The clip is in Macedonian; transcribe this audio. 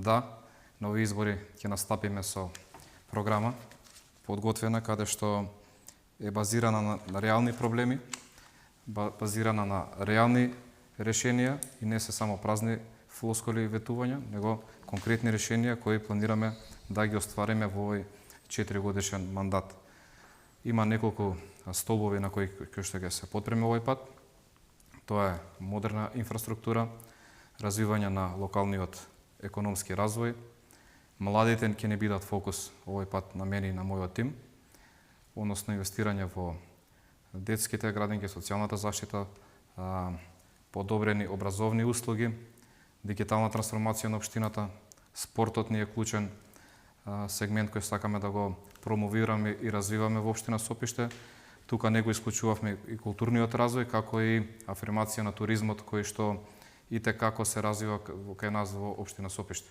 Да, на овие избори ќе настапиме со програма подготвена каде што е базирана на реални проблеми, базирана на реални решенија и не се само празни флоскули и ветувања, него конкретни решенија кои планираме да ги оствариме во овој 4-годишен мандат. Има неколку столбови на кои што ќе се потпреме овој пат. Тоа е модерна инфраструктура, развивање на локалниот економски развој. Младите ќе не бидат фокус овој пат на мене и на мојот тим, односно инвестирање во детските градинки, социјалната заштита, подобрени образовни услуги, дигитална трансформација на општината, спортот ни е клучен сегмент кој сакаме да го промовираме и развиваме во општина Сопиште. Тука не го исклучувавме и културниот развој, како и афирмација на туризмот кој што и те како се развива кај нас во општина Сопиште.